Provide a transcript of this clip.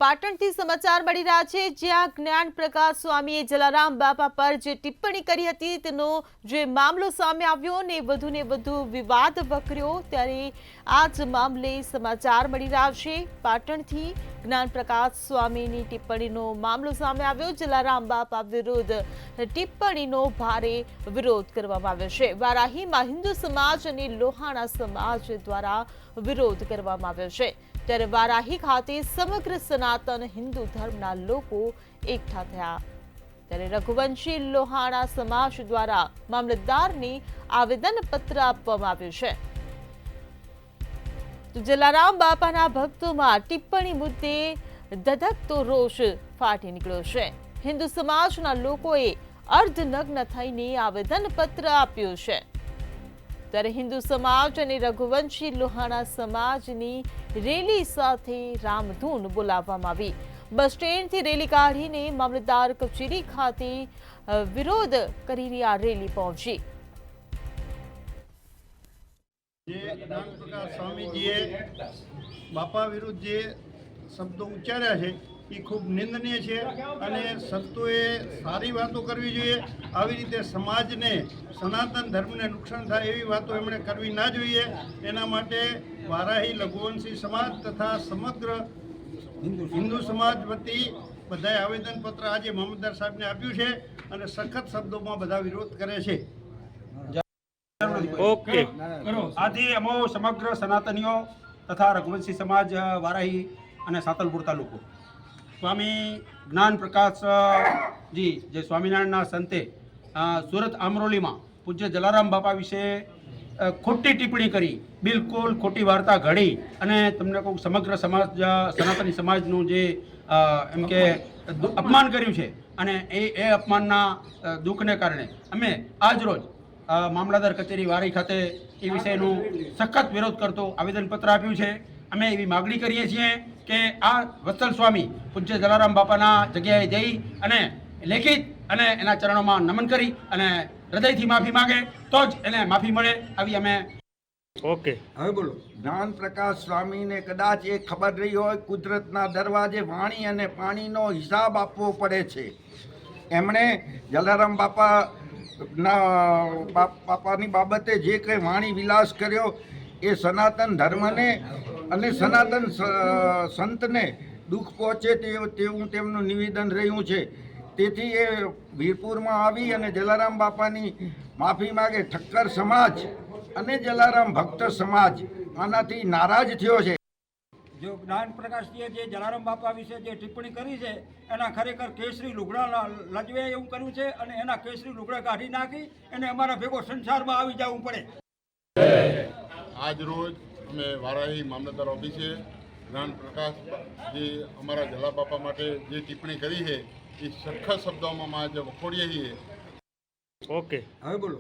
પાટણથી સમાચાર મળી રહ્યા છે, જ્યાં જ્ઞાન પ્રકાશ સ્વામીએ જલારામ બાપા પર જે ટિપ્પણી કરી હતી તેનો જે મામલો સામે આવ્યો ને વધુ વિવાદ વકર્યો, ત્યારે આ જ મામલે સમાચાર મળી રહ્યા છે। પાટણથી જ્ઞાન પ્રકાશ સ્વામીની ટિપ્પણીનો મામલો સામે આવ્યો। જલારામ બાપા વિરુદ્ધ ટિપ્પણીનો ભારે વિરોધ કરવામાં આવ્યો છે। વારાહીમાં હિન્દુ સમાજ અને લોહાણા સમાજ દ્વારા વિરોધ કરવામાં આવ્યો છે। ત્યારે વારાહી ખાતે સમગ્ર સનાતન હિન્દુ ધર્મના લોકો એકઠા થયા। ત્યારે રઘુવંશી લોહાણા સમાજ દ્વારા મામલતદારને આવેદનપત્ર આપવામાં આવ્યું છે। તો જલારામ બાપાના ભક્તોમાં ટિપ્પણી મુદ્દે ધધકતો રોષ ફાટી નીકળ્યો છે। હિન્દુ સમાજના લોકોએ અર્ધનગ્ન થઈને આવેદનપત્ર આપ્યું છે। ત્યારે હિન્દુ સમાજ અને રઘુવંશી લોહાણા સમાજની રેલી સાથે રામધૂન બોલાવવામાં આવી। બસ સ્ટેન્ડથી રેલી કાઢીને મામલતદાર કચેરી ખાતે વિરોધ કરીને આ રેલી પહોંચી। જ્ઞાન પ્રકાશ સ્વામીજીએ બાપા વિરુદ્ધ જે શબ્દો ઉચ્ચાર્યા છે એ ખૂબ નિંદનીય છે અને સંતોએ સારી વાતો કરવી જોઈએ। આવી રીતે સમાજને સનાતન ધર્મને નુકસાન થાય એવી વાતો એમણે કરવી ના જોઈએ। એના માટે વારાહી લઘુવંશી સમાજ તથા સમગ્ર હિન્દુ સમાજ વતી બધાએ આવેદનપત્ર આજે મામલતદાર સાહેબને આપ્યું છે અને સખત શબ્દોમાં બધા વિરોધ કરે છે। ओके आदि अमो समग्र सनातनीओ तथा रघुवंशी समाज वाराही અને સાતલપુર તાલુકો સ્વામી જ્ઞાન પ્રકાશ જી જે સ્વામિનારાયણના સંતે સુરત આમરોલીમાં પૂજ્ય જલારામ બાપા વિશે ખોટી ટિપ્પણી કરી, બિલકુલ ખોટી વાર્તા ઘડી અને તમને કહું સમગ્ર સમાજ સનાતની સમાજનું જે એમ કે અપમાન કર્યું છે અને એ અપમાનના દુઃખને કારણે અમે આજ રોજ મામલતદાર કચેરી વારાહી ખાતે એ વિષયનું સખત વિરોધ કરતો આવેદનપત્ર આપ્યું છે। અમે એવી માગણી કરીએ છીએ કે આ વત્સલ સ્વામી પૂજ્ય જલારામ બાપાના જગ્યાએ જઈ અને લેખિત અને એના ચરણોમાં નમન કરી અને હૃદયથી માફી માગે તો જ એને માફી મળે, આવી અમે ઓકે હવે બોલો। જ્ઞાન પ્રકાશ સ્વામીને કદાચ એ ખબર રહી હોય કુદરતના દરવાજે વાણી અને પાણીનો હિસાબ આપવો પડે છે। એમણે જલારામ બાપાની બાબતે જે કંઈ વાણી વિલાસ કર્યો એ સનાતન ધર્મને અને સનાતન સંતને દુઃખ પહોંચે તેવું તેમનું નિવેદન રહ્યું છે। તેથી એ વીરપુરમાં આવી અને જલારામ બાપાની માફી માગે। ઠક્કર સમાજ અને જલારામ ભક્ત સમાજ આનાથી નારાજ થયો છે। જો જ્ઞાન પ્રકાશજીએ જે જલારામ બાપા વિશે જે ટિપ્પણી કરી છે એના ખરેખર કેસરી લુગડા લજવે એવું કર્યું છે અને એના કેસરી લુગડા કાઢી નાખી અને અમારા ભેગો સંસારમાં આવી જવું પડે। આજ રોજ અમે વારાહી મામલતદાર ઓફિસે જ્ઞાન પ્રકાશ જે અમારા જલા બાપા માટે જે ટિપ્પણી કરી છે એ સખત શબ્દોમાં આજે વખોડીએ છીએ। ઓકે હવે બોલો।